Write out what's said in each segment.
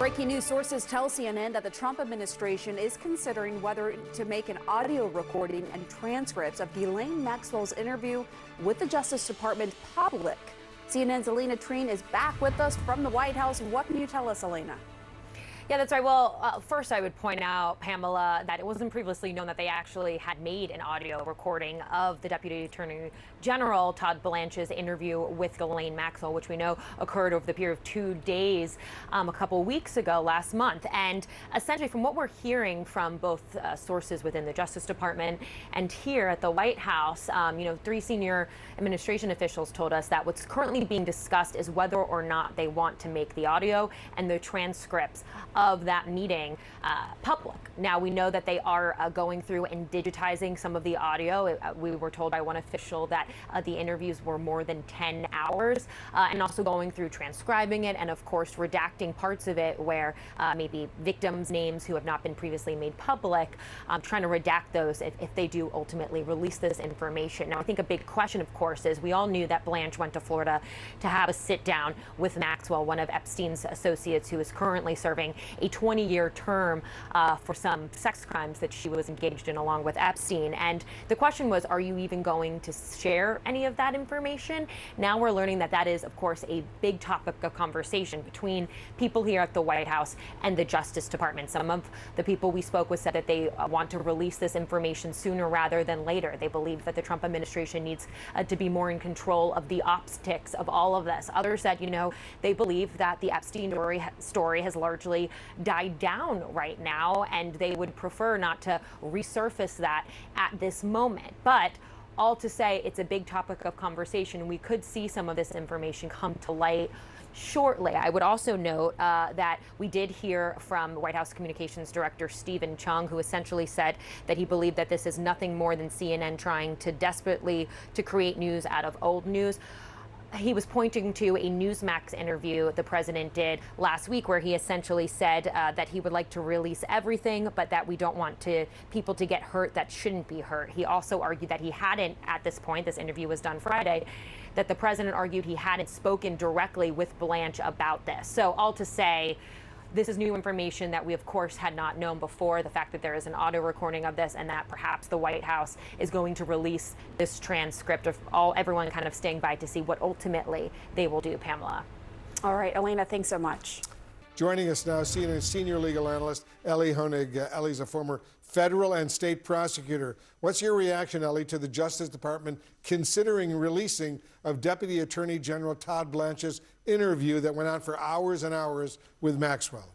Breaking news sources tell CNN that the Trump administration is considering whether to make an audio recording and transcripts of Ghislaine Maxwell's interview with the Justice Department public. CNN's Elena Treen is back with us from the White House. What can you tell us, Elena? Yeah, that's right. Well, first I would point out, Pamela, that it wasn't previously known that they actually had made an audio recording of the Deputy Attorney General Todd Blanche's interview with Ghislaine Maxwell, which we know occurred over the period of 2 days a couple weeks ago, last month. And essentially, from what we're hearing from both sources within the Justice Department and here at the White House, 3 senior administration officials told us that what's currently being discussed is whether or not they want to make the audio and the transcripts of that meeting public. Now, we know that they are going through and digitizing some of the audio. We were told by one official that the interviews were more than 10 hours, and also going through transcribing it and, of course, redacting parts of it where maybe victims' names who have not been previously made public, trying to redact those if they do ultimately release this information. Now, I think a big question, of course, is we all knew that Blanche went to Florida to have a sit down with Maxwell, one of Epstein's associates who is currently serving a 20-year term for some sex crimes that she was engaged in along with Epstein. And the question was, are you even going to share any of that information? Now we're learning that that is, of course, a big topic of conversation between people here at the White House and the Justice Department. Some of the people we spoke with said that they want to release this information sooner rather than later. They believe that the Trump administration needs to be more in control of the optics of all of this. Others said, they believe that the Epstein story has largely died down right now, and they would prefer not to resurface that at this moment. But all to say, it's a big topic of conversation. We could see some of this information come to light shortly. I would also note that we did hear from White House Communications Director Stephen Chung, who essentially said that he believed that this is nothing more than CNN trying to desperately to create news out of old news. He was pointing to a Newsmax interview the president did last week where he essentially said that he would like to release everything, but that we don't want people to get hurt that shouldn't be hurt. He also argued that he hadn't, at this point, this interview was done Friday, that the president argued he hadn't spoken directly with Blanche about this. So all to say, this is new information that we, of course, had not known before. The fact that there is an audio recording of this and that perhaps the White House is going to release this transcript of everyone kind of staying by to see what ultimately they will do, Pamela. All right, Elena, thanks so much. Joining us now, CNN senior legal analyst Ellie Honig. Ellie's a former federal and state prosecutor. What's your reaction, Ellie, to the Justice Department considering releasing of Deputy Attorney General Todd Blanche's interview that went on for hours and hours with Maxwell?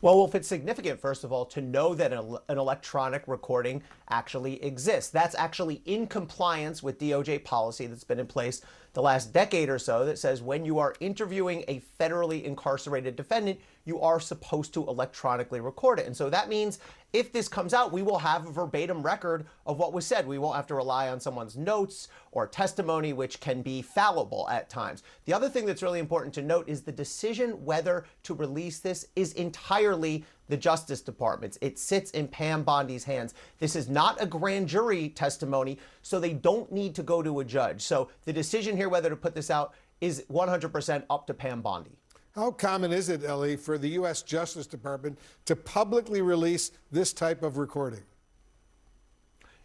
Well, Wolf, it's significant, first of all, to know that an electronic recording actually exists. That's actually in compliance with DOJ policy that's been in place the last decade or so that says when you are interviewing a federally incarcerated defendant, you are supposed to electronically record it. And so that means if this comes out, we will have a verbatim record of what was said. We won't have to rely on someone's notes or testimony, which can be fallible at times. The other thing that's really important to note is the decision whether to release this is entirely the Justice Department's. It sits in Pam Bondi's hands. This is not a grand jury testimony, so they don't need to go to a judge. So the decision here whether to put this out is 100% up to Pam Bondi. How common is it, Ellie, for the U.S. Justice Department to publicly release this type of recording?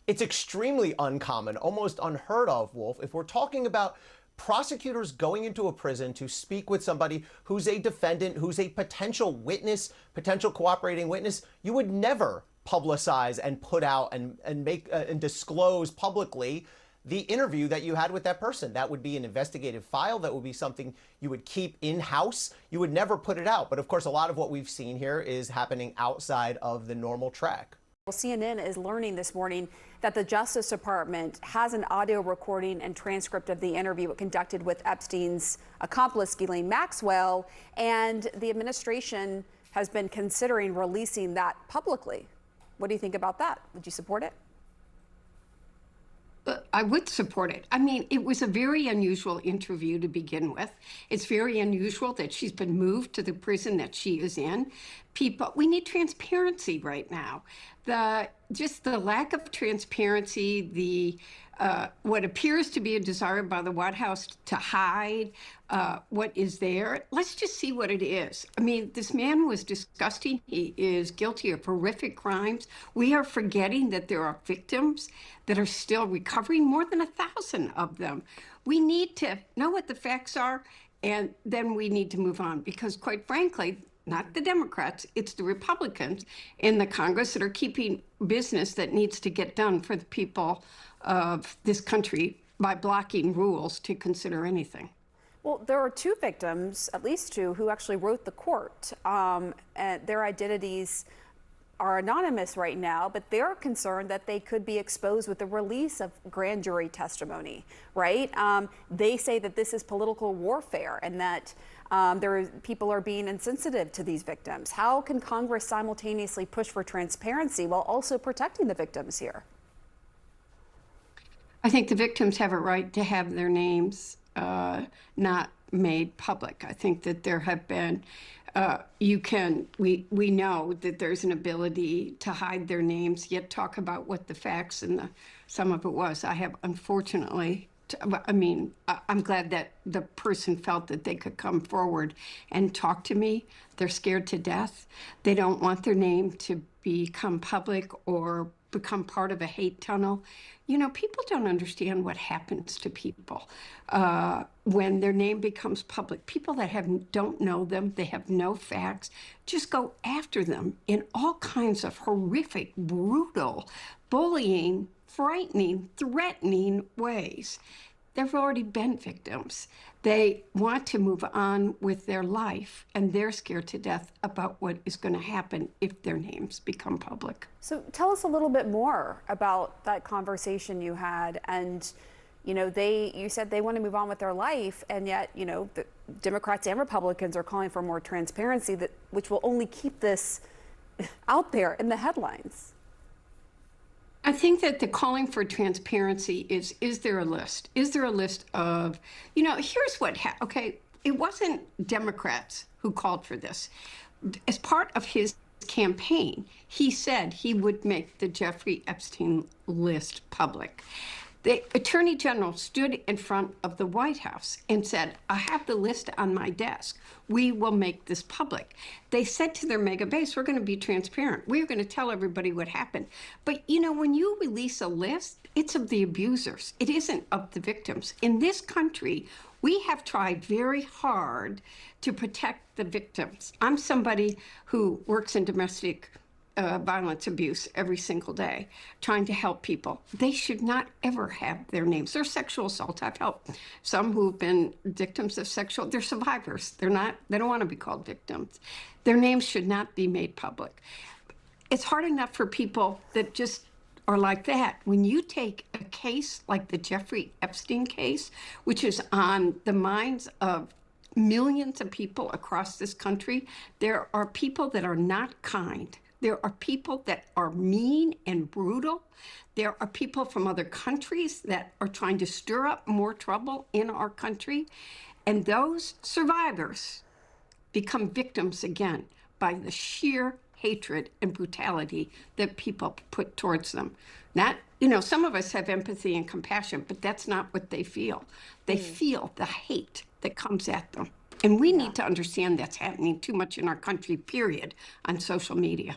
It's extremely uncommon, almost unheard of, Wolf. If we're talking about prosecutors going into a prison to speak with somebody who's a defendant, who's a potential witness, potential cooperating witness, you would never publicize and put out and make and disclose publicly the interview that you had with that person. That would be an investigative file. That would be something you would keep in-house. You would never put it out. But of course, a lot of what we've seen here is happening outside of the normal track. Well, CNN is learning this morning that the Justice Department has an audio recording and transcript of the interview it conducted with Epstein's accomplice, Ghislaine Maxwell, and the administration has been considering releasing that publicly. What do you think about that? Would you support it? I would support it. I mean, it was a very unusual interview to begin with. It's very unusual that she's been moved to the prison that she is in. We need transparency right now. Just the lack of transparency, the what appears to be a desire by the White House to hide what is there. Let's just see what it is. I mean, this man was disgusting. He is guilty of horrific crimes. We are forgetting that there are victims that are still recovering, more than 1,000 of them. We need to know what the facts are, and then we need to move on, because quite frankly, not the Democrats, it's the Republicans in the Congress that are keeping business that needs to get done for the people of this country by blocking rules to consider anything. Well, there are two victims, at least two, who actually wrote the court. And their identities are anonymous right now, but they're concerned that they could be exposed with the release of grand jury testimony, right? They say that this is political warfare and that people are being insensitive to these victims. How can Congress simultaneously push for transparency while also protecting the victims here? I think the victims have a right to have their names not made public. I think that there have been, we know that there's an ability to hide their names, yet talk about what the facts and some of it was. I have, unfortunately, I'm glad that the person felt that they could come forward and talk to me. They're scared to death. They don't want their name to become public or become part of a hate tunnel. You know, people don't understand what happens to people when their name becomes public. People that don't know them, they have no facts, just go after them in all kinds of horrific, brutal, bullying, frightening, threatening ways. They've already been victims. They want to move on with their life, and they're scared to death about what is going to happen if their names become public. So tell us a little bit more about that conversation you had. And, you know, you said they want to move on with their life, and yet, you know, the Democrats and Republicans are calling for more transparency, which will only keep this out there in the headlines. I think that the calling for transparency is there a list? Is there a list of, you know, here's what happened. Okay, it wasn't Democrats who called for this. As part of his campaign, he said he would make the Jeffrey Epstein list public. The Attorney General stood in front of the White House and said, I have the list on my desk. We will make this public. They said to their mega base, we're going to be transparent. We're going to tell everybody what happened. But, you know, when you release a list, it's of the abusers. It isn't of the victims. In this country, we have tried very hard to protect the victims. I'm somebody who works in domestic violence abuse every single day, trying to help people. They should not ever have their names. They're sexual assault. I've helped some who've been victims of they're survivors. They don't want to be called victims. Their names should not be made public. It's hard enough for people that just are like that. When you take a case like the Jeffrey Epstein case, which is on the minds of millions of people across this country, there are people that are not kind. There are people that are mean and brutal. There are people from other countries that are trying to stir up more trouble in our country. And those survivors become victims again by the sheer hatred and brutality that people put towards them. Not, you know, some of us have empathy and compassion, but that's not what they feel. They feel the hate that comes at them. And we need to understand that's happening too much in our country, period, on social media.